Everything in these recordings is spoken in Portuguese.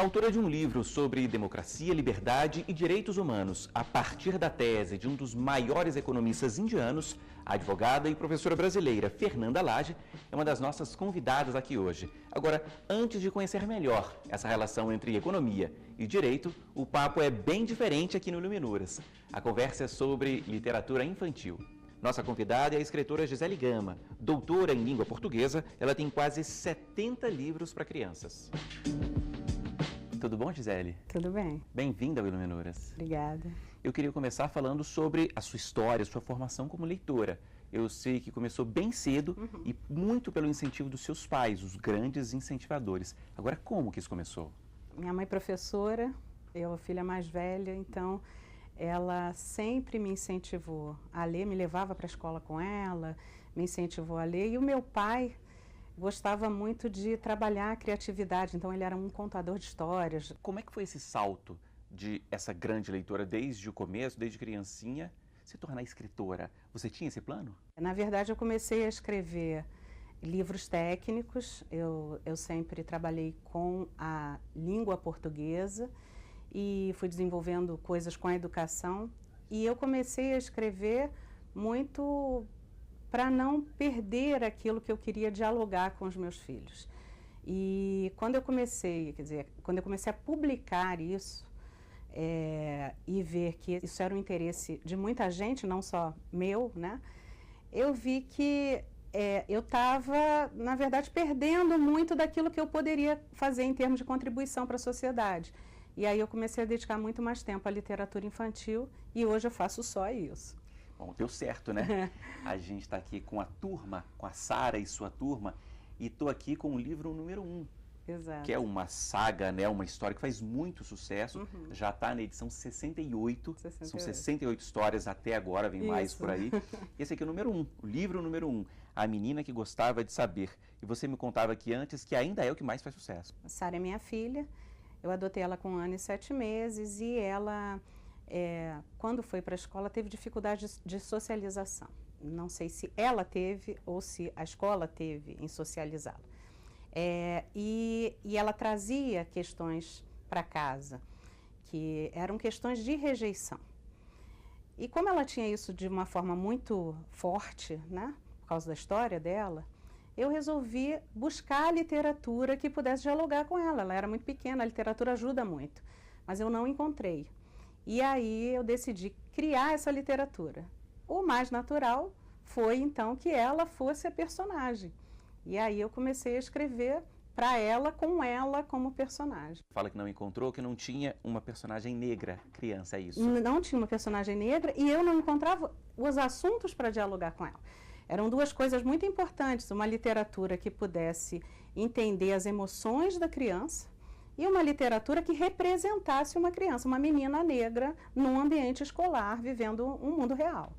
Autora de um livro sobre democracia, liberdade e direitos humanos, a partir da tese de um dos maiores economistas indianos, a advogada e professora brasileira Fernanda Lage é uma das nossas convidadas aqui hoje. Agora, antes de conhecer melhor essa relação entre economia e direito, o papo é bem diferente aqui no Iluminuras. A conversa é sobre literatura infantil. Nossa convidada é a escritora Gisele Gama. Doutora em língua portuguesa, ela tem quase 70 livros para crianças. Tudo bom, Gisele? Tudo bem. Bem-vinda ao Iluminuras. Obrigada. Eu queria começar falando sobre a sua história, sua formação como leitora. Eu sei que começou bem cedo e muito pelo incentivo dos seus pais, os grandes incentivadores. Agora, como que isso começou? Minha mãe é professora, eu a filha mais velha, então ela sempre me incentivou a ler, me levava para a escola com ela, me incentivou a ler. E o meu pai gostava muito de trabalhar a criatividade, então ele era um contador de histórias. Como é que foi esse salto de essa grande leitora desde o começo, desde criancinha, se tornar escritora? Você tinha esse plano? Na verdade, eu comecei a escrever livros técnicos, eu sempre trabalhei com a língua portuguesa e fui desenvolvendo coisas com a educação. E eu comecei a escrever muito para não perder aquilo que eu queria dialogar com os meus filhos. E quando eu comecei, quando eu comecei a publicar isso, e ver que isso era um interesse de muita gente, não só meu, né? Eu vi que eu estava, na verdade, perdendo muito daquilo que eu poderia fazer em termos de contribuição para a sociedade. E aí eu comecei a dedicar muito mais tempo à literatura infantil e hoje eu faço só isso. Bom, deu certo, né? A gente está aqui com a turma, com a Sara e sua turma, e estou aqui com o livro número 1. Exato. Que é uma saga, né? Uma história que faz muito sucesso. Já está na edição 68. São 68 histórias até agora, vem mais por aí. Esse aqui é o número 1, o livro número 1. A menina que gostava de saber. E você me contava aqui antes que ainda é o que mais faz sucesso. A Sara é minha filha. Eu adotei ela com 1 ano e 7 meses e ela, quando foi para a escola, teve dificuldade de socialização. Não sei se ela teve ou se a escola teve em socializá-la. E ela trazia questões para casa, que eram questões de rejeição. E como ela tinha isso de uma forma muito forte, né, por causa da história dela, eu resolvi buscar a literatura que pudesse dialogar com ela. Ela era muito pequena, a literatura ajuda muito, mas eu não encontrei. E aí eu decidi criar essa literatura. O mais natural foi, então, que ela fosse a personagem. E aí eu comecei a escrever para ela, com ela como personagem. Fala que não encontrou, que não tinha uma personagem negra, criança, é isso? Não tinha uma personagem negra e eu não encontrava os assuntos para dialogar com ela. Eram duas coisas muito importantes, uma literatura que pudesse entender as emoções da criança e uma literatura que representasse uma criança, uma menina negra, num ambiente escolar, vivendo um mundo real.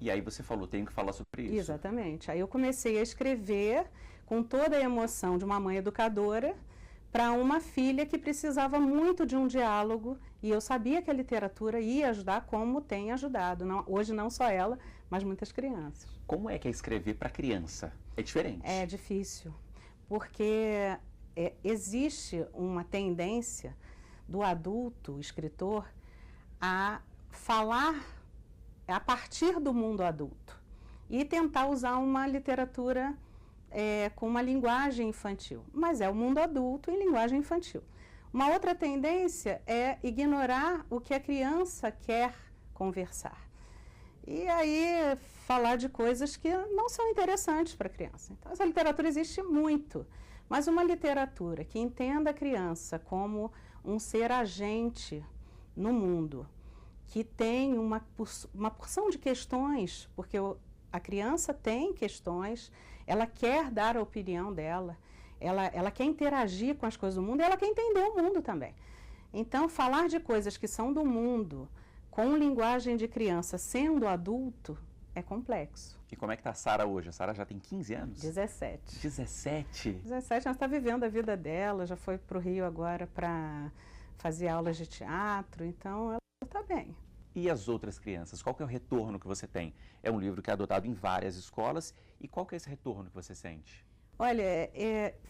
E aí você falou, tenho que falar sobre isso. Exatamente. Aí eu comecei a escrever com toda a emoção de uma mãe educadora para uma filha que precisava muito de um diálogo e eu sabia que a literatura ia ajudar como tem ajudado. Hoje não só ela, mas muitas crianças. Como é que é escrever para criança? É diferente? É difícil, porque existe uma tendência do adulto escritor a falar a partir do mundo adulto e tentar usar uma literatura com uma linguagem infantil, mas é o mundo adulto em linguagem infantil. Uma outra tendência é ignorar o que a criança quer conversar e aí falar de coisas que não são interessantes para a criança. Então essa literatura existe muito, mas uma literatura que entenda a criança como um ser agente no mundo, que tem uma porção de questões, porque a criança tem questões, ela quer dar a opinião dela, ela quer interagir com as coisas do mundo e ela quer entender o mundo também. Então, falar de coisas que são do mundo, com linguagem de criança, sendo adulto, é complexo. E como é que está a Sara hoje? A Sara já tem 15 anos? 17. 17? 17, ela está vivendo a vida dela, já foi para o Rio agora para fazer aulas de teatro, então ela está bem. E as outras crianças? Qual que é o retorno que você tem? É um livro que é adotado em várias escolas e qual que é esse retorno que você sente? Olha,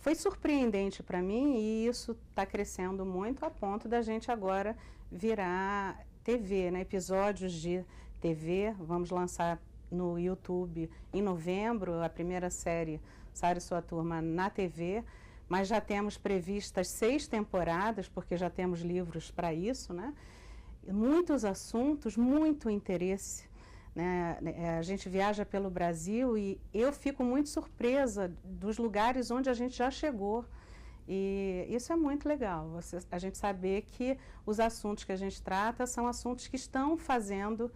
foi surpreendente para mim e isso está crescendo muito a ponto da gente agora virar TV, né? Episódios de TV. Vamos lançar no YouTube em novembro a primeira série Sara e Sua Turma na TV, mas já temos previstas 6 temporadas, porque já temos livros para isso, né? Muitos assuntos, muito interesse. Né? A gente viaja pelo Brasil e eu fico muito surpresa dos lugares onde a gente já chegou. E isso é muito legal, a gente saber que os assuntos que a gente trata são assuntos que estão fazendo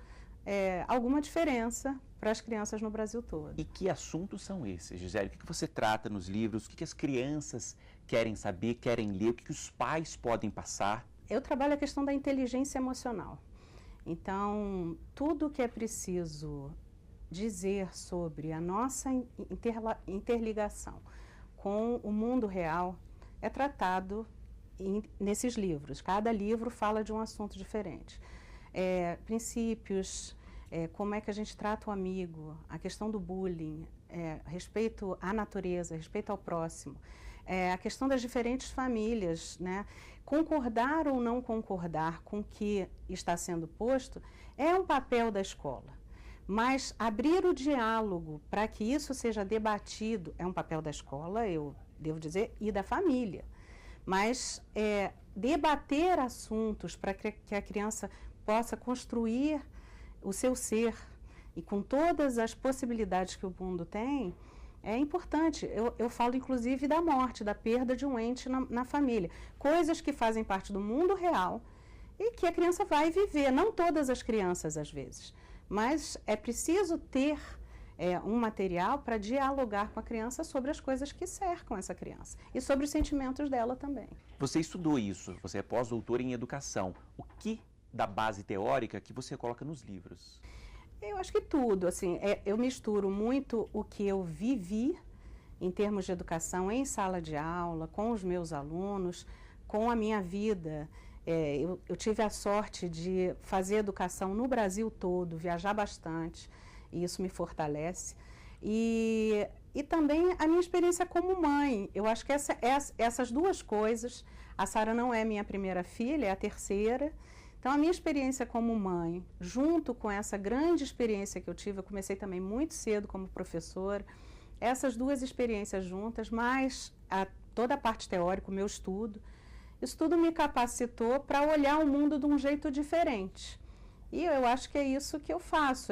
alguma diferença para as crianças no Brasil todo. E que assuntos são esses, Gisele? O que você trata nos livros? O que as crianças querem saber, querem ler? O que os pais podem passar? Eu trabalho a questão da inteligência emocional. Então, tudo que é preciso dizer sobre a nossa interligação com o mundo real é tratado nesses livros. Cada livro fala de um assunto diferente. Princípios, como é que a gente trata o amigo, a questão do bullying, respeito à natureza, respeito ao próximo, a questão das diferentes famílias, né? Concordar ou não concordar com o que está sendo posto é um papel da escola, mas abrir o diálogo para que isso seja debatido é um papel da escola, eu devo dizer, e da família. Mas debater assuntos para que a criança possa construir o seu ser e com todas as possibilidades que o mundo tem, é importante. Eu falo, inclusive, da morte, da perda de um ente na família. Coisas que fazem parte do mundo real e que a criança vai viver. Não todas as crianças, às vezes. Mas é preciso ter um material para dialogar com a criança sobre as coisas que cercam essa criança. E sobre os sentimentos dela também. Você estudou isso, você é pós-doutora em educação. O que da base teórica que você coloca nos livros? Eu acho que tudo, assim, eu misturo muito o que eu vivi em termos de educação em sala de aula, com os meus alunos, com a minha vida. Eu tive a sorte de fazer educação no Brasil todo, viajar bastante, e isso me fortalece. E também a minha experiência como mãe. Eu acho que essas duas coisas, a Sara não é minha primeira filha, é a terceira. Então, a minha experiência como mãe, junto com essa grande experiência que eu tive, eu comecei também muito cedo como professora, essas duas experiências juntas, mais toda a parte teórica, o meu estudo, isso tudo me capacitou para olhar o mundo de um jeito diferente. E eu acho que é isso que eu faço,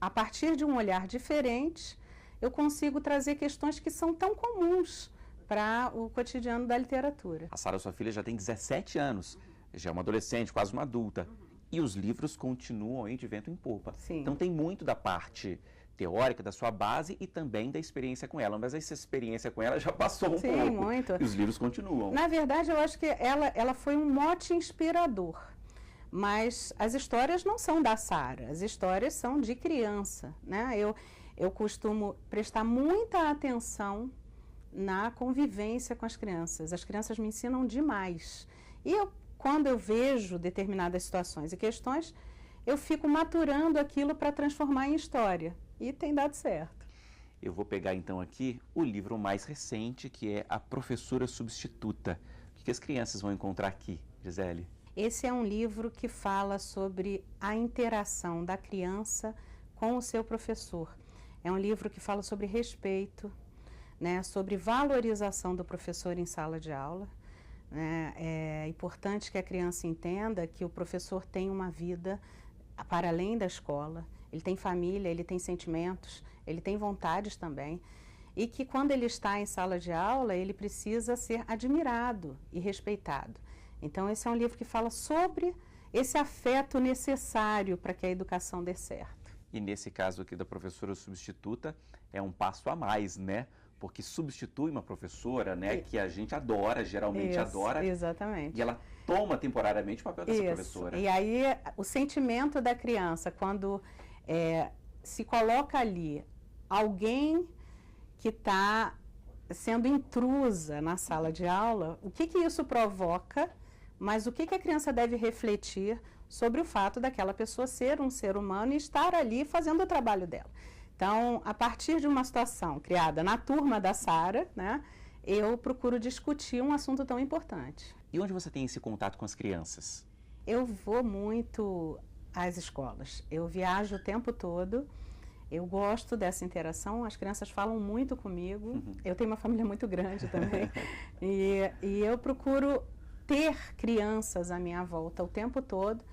a partir de um olhar diferente, eu consigo trazer questões que são tão comuns para o cotidiano da literatura. A Sara, sua filha, já tem 17 anos. Já é uma adolescente, quase uma adulta. E os livros continuam aí de vento em popa. Sim. Então tem muito da parte teórica, da sua base e também da experiência com ela. Mas essa experiência com ela já passou um pouco. Sim, muito. E os livros continuam. Na verdade, eu acho que ela foi um mote inspirador. Mas as histórias não são da Sara, as histórias são de criança, né? Eu costumo prestar muita atenção na convivência com as crianças. As crianças me ensinam demais. E quando eu vejo determinadas situações e questões, eu fico maturando aquilo para transformar em história. E tem dado certo. Eu vou pegar então aqui o livro mais recente, que é A Professora Substituta. O que as crianças vão encontrar aqui, Gisele? Esse é um livro que fala sobre a interação da criança com o seu professor. É um livro que fala sobre respeito, né, sobre valorização do professor em sala de aula. É importante que a criança entenda que o professor tem uma vida para além da escola, ele tem família, ele tem sentimentos, ele tem vontades também, e que quando ele está em sala de aula, ele precisa ser admirado e respeitado. Então, esse é um livro que fala sobre esse afeto necessário para que a educação dê certo. E nesse caso aqui da professora substituta, é um passo a mais, né? Porque substitui uma professora, né, que a gente adora, geralmente adora. Exatamente. E ela toma temporariamente o papel dessa professora. E aí, o sentimento da criança, quando se coloca ali alguém que está sendo intrusa na sala de aula, o que isso provoca, mas o que a criança deve refletir sobre o fato daquela pessoa ser um ser humano e estar ali fazendo o trabalho dela. Então, a partir de uma situação criada na turma da Sara, né, eu procuro discutir um assunto tão importante. E onde você tem esse contato com as crianças? Eu vou muito às escolas, eu viajo o tempo todo, eu gosto dessa interação, as crianças falam muito comigo, eu tenho uma família muito grande também, e eu procuro ter crianças à minha volta o tempo todo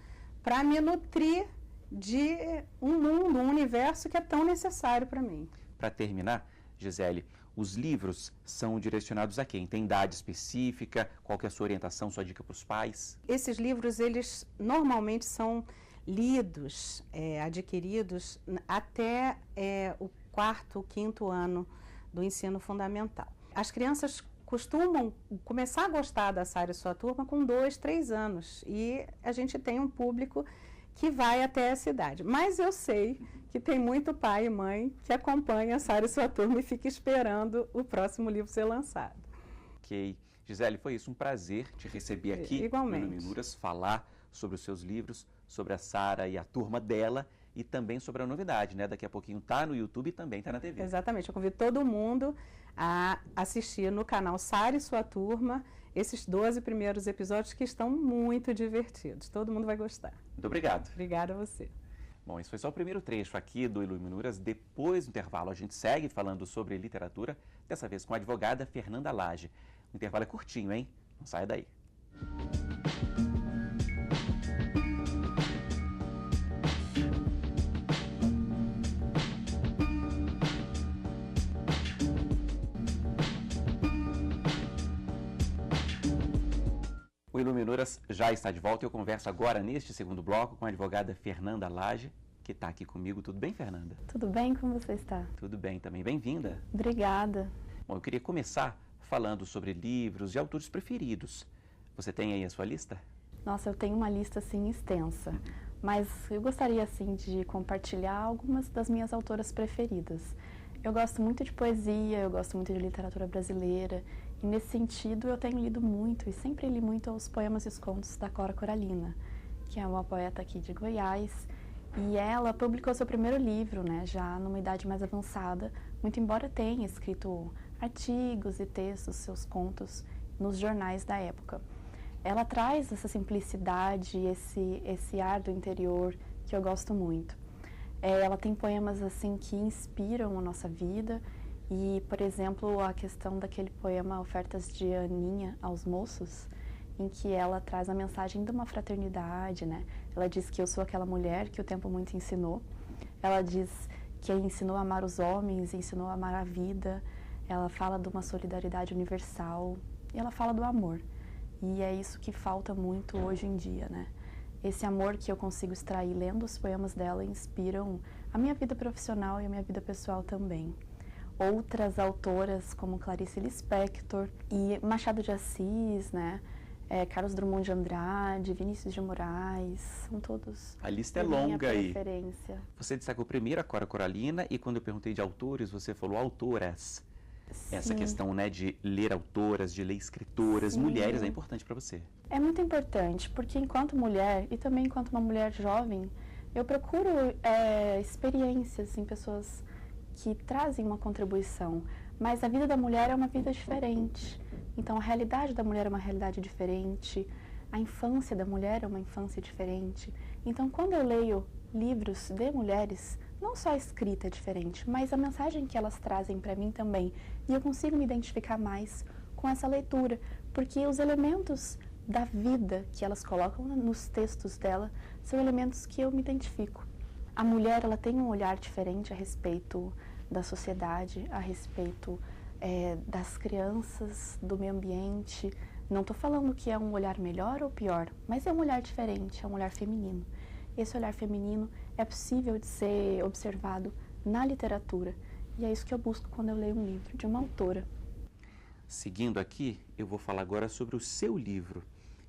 para me nutrir de um mundo, um universo que é tão necessário para mim. Para terminar, Gisele, os livros são direcionados a quem? Tem idade específica? Qual que é a sua orientação, sua dica para os pais? Esses livros, eles normalmente são lidos, adquiridos até o 4º, 5º ano do ensino fundamental. As crianças costumam começar a gostar da Sara e sua turma com 2, 3 anos e a gente tem um público que vai até essa idade. Mas eu sei que tem muito pai e mãe que acompanha a Sara e sua turma e fica esperando o próximo livro ser lançado. Ok. Gisele, foi isso, um prazer te receber aqui. Igualmente. No Iluminuras, falar sobre os seus livros, sobre a Sara e a turma dela e também sobre a novidade, né? Daqui a pouquinho tá no YouTube e também tá na TV. Exatamente. Eu convido todo mundo a assistir no canal Sara e sua turma esses 12 primeiros episódios que estão muito divertidos. Todo mundo vai gostar. Muito obrigado. Obrigada a você. Bom, esse foi só o primeiro trecho aqui do Iluminuras. Depois do intervalo, a gente segue falando sobre literatura, dessa vez com a advogada Fernanda Lage. O intervalo é curtinho, hein? Não saia daí. O Iluminuras já está de volta e eu converso agora, neste segundo bloco, com a advogada Fernanda Lage, que está aqui comigo. Tudo bem, Fernanda? Tudo bem? Como você está? Tudo bem também. Bem-vinda. Obrigada. Bom, eu queria começar falando sobre livros e autores preferidos. Você tem aí a sua lista? Nossa, eu tenho uma lista, assim, extensa. Mas eu gostaria, assim, de compartilhar algumas das minhas autoras preferidas. Eu gosto muito de poesia, eu gosto muito de literatura brasileira. E nesse sentido eu tenho lido muito e sempre li muito os poemas e os contos da Cora Coralina, que é uma poeta aqui de Goiás. E ela publicou seu primeiro livro, né, já numa idade mais avançada, muito embora tenha escrito artigos e textos, seus contos, nos jornais da época. Ela traz essa simplicidade, esse ar do interior que eu gosto muito. Ela tem poemas assim que inspiram a nossa vida. E, por exemplo, a questão daquele poema Ofertas de Aninha aos Moços, em que ela traz a mensagem de uma fraternidade, né? Ela diz que eu sou aquela mulher que o tempo muito ensinou. Ela diz que ensinou a amar os homens, ensinou a amar a vida. Ela fala de uma solidariedade universal e ela fala do amor. E é isso que falta muito hoje em dia, né? Esse amor que eu consigo extrair lendo os poemas dela inspiram a minha vida profissional e a minha vida pessoal também. Outras autoras como Clarice Lispector e Machado de Assis, né? Carlos Drummond de Andrade, Vinícius de Moraes, são todos. A lista é longa aí. Preferência. Você destacou primeiro a Cora Coralina e quando eu perguntei de autores, você falou autoras. Sim. Essa questão, né, de ler autoras, de ler escritoras, Sim. mulheres, é importante para você. É muito importante, porque enquanto mulher, e também enquanto uma mulher jovem, eu procuro experiências em pessoas que trazem uma contribuição, mas a vida da mulher é uma vida diferente. Então, a realidade da mulher é uma realidade diferente, a infância da mulher é uma infância diferente. Então, quando eu leio livros de mulheres, não só a escrita é diferente, mas a mensagem que elas trazem para mim também. E eu consigo me identificar mais com essa leitura, porque os elementos da vida que elas colocam nos textos dela são elementos que eu me identifico. A mulher, ela tem um olhar diferente a respeito da sociedade, a respeito das crianças, do meio ambiente. Não estou falando que é um olhar melhor ou pior, mas é um olhar diferente, é um olhar feminino. Esse olhar feminino é possível de ser observado na literatura, e é isso que eu busco quando eu leio um livro de uma autora. Seguindo aqui, eu vou falar agora sobre o seu livro,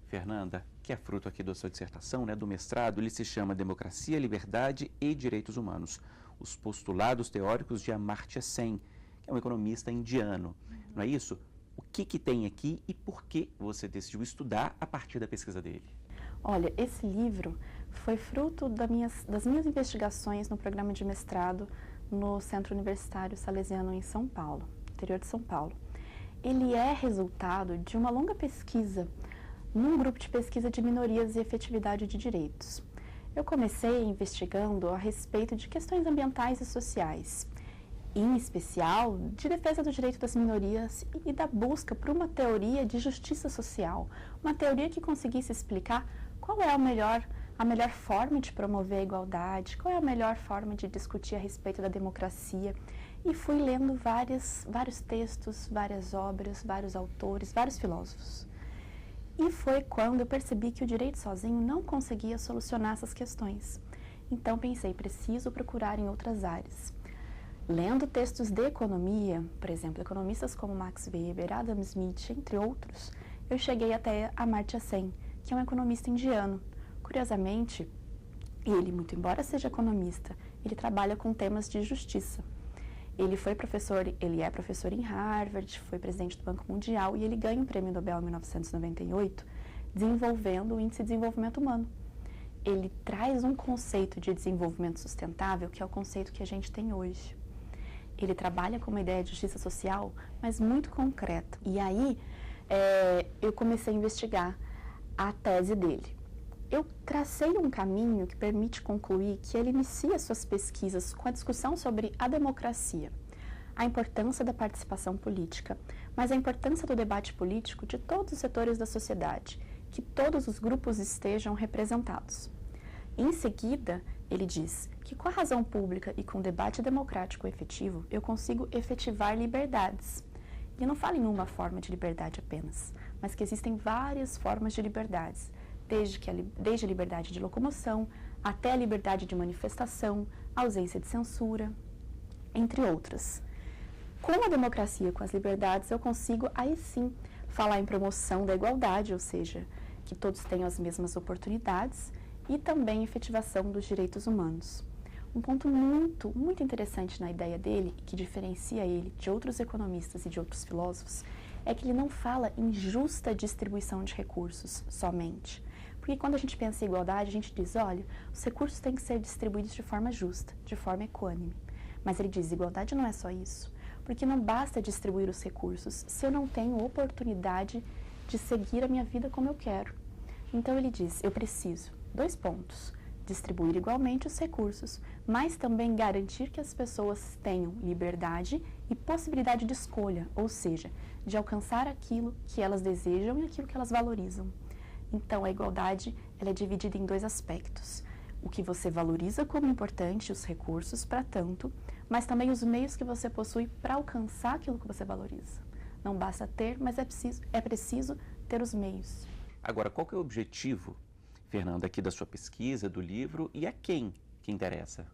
Fernanda, que é fruto aqui da sua dissertação, né, do mestrado. Ele se chama Democracia, Liberdade e Direitos Humanos, os postulados teóricos de Amartya Sen, que é um economista indiano. Não é isso? O que tem aqui e por que você decidiu estudar a partir da pesquisa dele? Olha, esse livro foi fruto das minhas investigações no programa de mestrado no Centro Universitário Salesiano em São Paulo, interior de São Paulo. Ele é resultado de uma longa pesquisa num grupo de pesquisa de minorias e efetividade de direitos. Eu comecei investigando a respeito de questões ambientais e sociais, em especial de defesa do direito das minorias e da busca por uma teoria de justiça social, uma teoria que conseguisse explicar qual é a melhor forma de promover a igualdade, qual é a melhor forma de discutir a respeito da democracia. E fui lendo vários textos, várias obras, vários autores, vários filósofos. E foi quando eu percebi que o direito sozinho não conseguia solucionar essas questões. Então pensei, preciso procurar em outras áreas. Lendo textos de economia, por exemplo, economistas como Max Weber, Adam Smith, entre outros, eu cheguei até Amartya Sen, que é um economista indiano. Curiosamente, ele, muito embora seja economista, ele trabalha com temas de justiça. Ele é professor em Harvard, foi presidente do Banco Mundial e ele ganha o Prêmio Nobel em 1998, desenvolvendo o Índice de Desenvolvimento Humano. Ele traz um conceito de desenvolvimento sustentável, que é o conceito que a gente tem hoje. Ele trabalha com uma ideia de justiça social, mas muito concreta. E aí, eu comecei a investigar a tese dele. Eu tracei um caminho que permite concluir que ele inicia suas pesquisas com a discussão sobre a democracia, a importância da participação política, mas a importância do debate político de todos os setores da sociedade, que todos os grupos estejam representados. Em seguida, ele diz que com a razão pública e com o debate democrático efetivo, eu consigo efetivar liberdades. E não fala em uma forma de liberdade apenas, mas que existem várias formas de liberdades, desde a liberdade de locomoção até a liberdade de manifestação, a ausência de censura, entre outras. Com a democracia, com as liberdades, eu consigo, aí sim, falar em promoção da igualdade, ou seja, que todos tenham as mesmas oportunidades, e também efetivação dos direitos humanos. Um ponto muito, muito interessante na ideia dele, que diferencia ele de outros economistas e de outros filósofos, é que ele não fala em justa distribuição de recursos somente. Porque quando a gente pensa em igualdade, a gente diz, olha, os recursos têm que ser distribuídos de forma justa, de forma equânime. Mas ele diz, igualdade não é só isso, porque não basta distribuir os recursos se eu não tenho oportunidade de seguir a minha vida como eu quero. Então ele diz, eu preciso, 2 pontos, distribuir igualmente os recursos, mas também garantir que as pessoas tenham liberdade e possibilidade de escolha, ou seja, de alcançar aquilo que elas desejam e aquilo que elas valorizam. Então, a igualdade ela é dividida em 2 aspectos. O que você valoriza como importante, os recursos para tanto, mas também os meios que você possui para alcançar aquilo que você valoriza. Não basta ter, mas é preciso ter os meios. Agora, qual que é o objetivo, Fernanda, aqui da sua pesquisa, do livro, e a quem que interessa?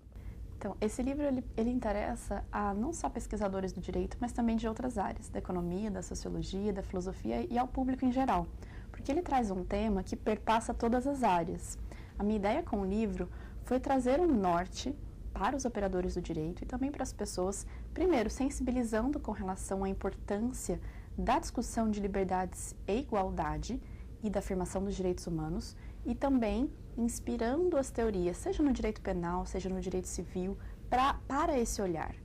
Então, esse livro ele interessa a não só pesquisadores do direito, mas também de outras áreas, da economia, da sociologia, da filosofia e ao público em geral. Porque ele traz um tema que perpassa todas as áreas. A minha ideia com o livro foi trazer um norte para os operadores do direito e também para as pessoas, primeiro, sensibilizando com relação à importância da discussão de liberdades e igualdade e da afirmação dos direitos humanos, e também inspirando as teorias, seja no direito penal, seja no direito civil, para esse olhar.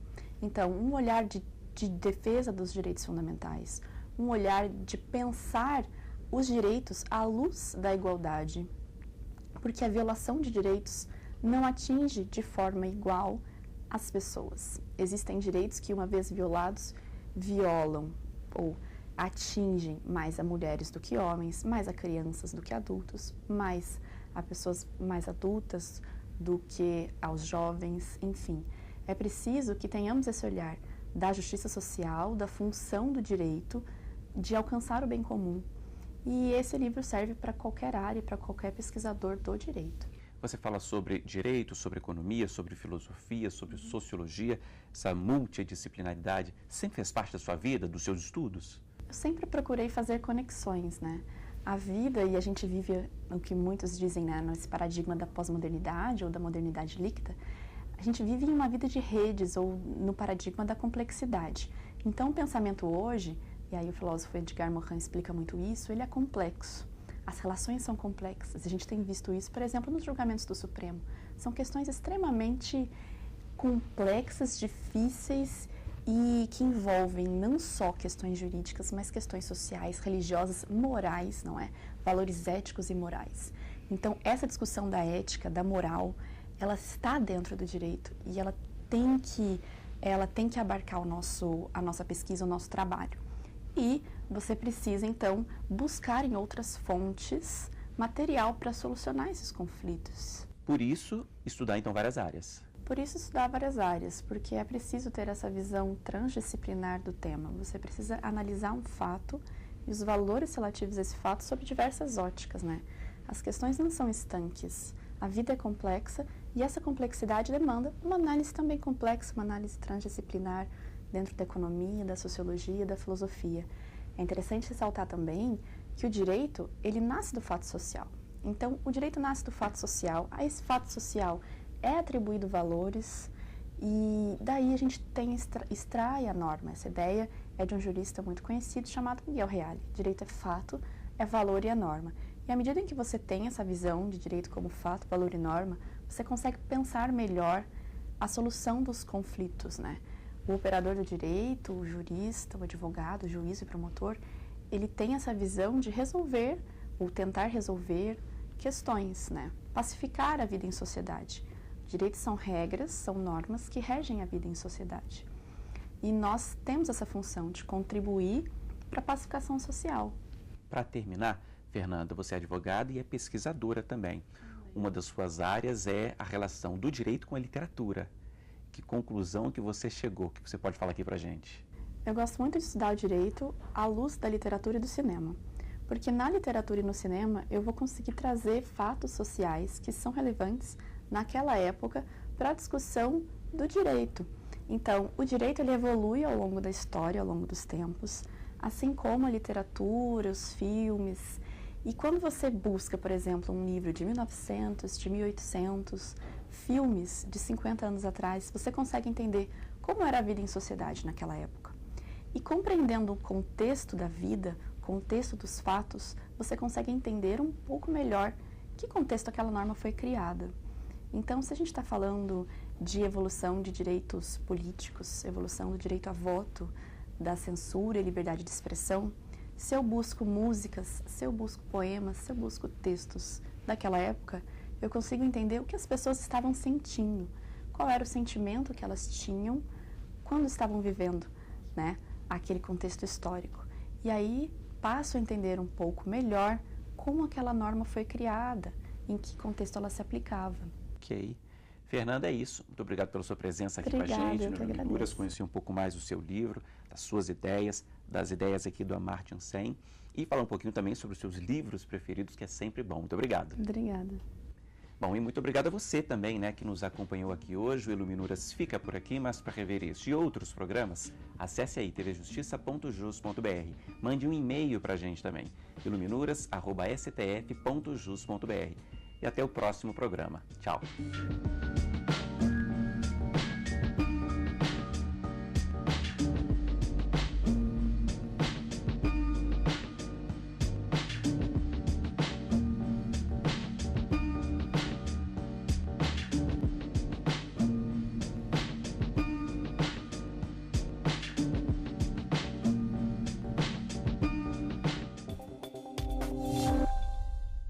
Então, um olhar de defesa dos direitos fundamentais, um olhar de pensar os direitos à luz da igualdade, porque a violação de direitos não atinge de forma igual as pessoas. Existem direitos que, uma vez violados, violam ou atingem mais a mulheres do que homens, mais a crianças do que adultos, mais a pessoas mais adultas do que aos jovens, enfim. É preciso que tenhamos esse olhar da justiça social, da função do direito, de alcançar o bem comum. E esse livro serve para qualquer área, para qualquer pesquisador do direito. Você fala sobre direito, sobre economia, sobre filosofia, sobre sociologia. Essa multidisciplinaridade sempre fez parte da sua vida, dos seus estudos? Eu sempre procurei fazer conexões, né? A vida, e a gente vive o que muitos dizem, né, nesse paradigma da pós-modernidade ou da modernidade líquida, a gente vive em uma vida de redes ou no paradigma da complexidade. Então, o pensamento hoje, e aí o filósofo Edgar Morin explica muito isso, ele é complexo. As relações são complexas. A gente tem visto isso, por exemplo, nos julgamentos do Supremo. São questões extremamente complexas, difíceis e que envolvem não só questões jurídicas, mas questões sociais, religiosas, morais, não é? Valores éticos e morais. Então, essa discussão da ética, da moral, ela está dentro do direito e ela tem que abarcar a nossa pesquisa, o nosso trabalho. E você precisa, então, buscar em outras fontes material para solucionar esses conflitos. Por isso, estudar, então, várias áreas. Por isso, estudar várias áreas, porque é preciso ter essa visão transdisciplinar do tema. Você precisa analisar um fato e os valores relativos a esse fato sob diversas óticas, né? As questões não são estanques. A vida é complexa e essa complexidade demanda uma análise também complexa, uma análise transdisciplinar dentro da economia, da sociologia, da filosofia. É interessante ressaltar também que o direito, ele nasce do fato social. Então, o direito nasce do fato social. A esse fato social é atribuído valores e daí a gente extrai a norma. Essa ideia é de um jurista muito conhecido chamado Miguel Reale. Direito é fato, é valor e é norma. E à medida em que você tem essa visão de direito como fato, valor e norma, você consegue pensar melhor a solução dos conflitos, né? O operador do direito, o jurista, o advogado, o juiz e o promotor, ele tem essa visão de resolver ou tentar resolver questões, né? Pacificar a vida em sociedade. Direitos são regras, são normas que regem a vida em sociedade. E nós temos essa função de contribuir para a pacificação social. Para terminar, Fernanda, você é advogada e é pesquisadora também. Uma das suas áreas é a relação do direito com a literatura. Que conclusão que você chegou? O que você pode falar aqui para a gente? Eu gosto muito de estudar o direito à luz da literatura e do cinema. Porque na literatura e no cinema eu vou conseguir trazer fatos sociais que são relevantes naquela época para a discussão do direito. Então, o direito ele evolui ao longo da história, ao longo dos tempos, assim como a literatura, os filmes. E quando você busca, por exemplo, um livro de 1900, de 1800, filmes de 50 anos atrás, você consegue entender como era a vida em sociedade naquela época. E compreendendo o contexto da vida, o contexto dos fatos, você consegue entender um pouco melhor que contexto aquela norma foi criada. Então, se a gente está falando de evolução de direitos políticos, evolução do direito a voto, da censura e liberdade de expressão, se eu busco músicas, se eu busco poemas, se eu busco textos daquela época, eu consigo entender o que as pessoas estavam sentindo, qual era o sentimento que elas tinham quando estavam vivendo, né, aquele contexto histórico. E aí passo a entender um pouco melhor como aquela norma foi criada, em que contexto ela se aplicava. Ok. Fernanda, é isso. Muito obrigado pela sua presença aqui com a gente no Iluminuras. Conheci um pouco mais do seu livro, das suas ideias, das ideias aqui do Amartya Sen e falar um pouquinho também sobre os seus livros preferidos, que é sempre bom. Muito obrigado. Obrigada. Bom, e muito obrigado a você também, né, que nos acompanhou aqui hoje. O Iluminuras fica por aqui, mas para rever este e outros programas, acesse aí tvjustiça.jus.br. Mande um e-mail para a gente também, iluminuras@stf.jus.br. E até o próximo programa. Tchau!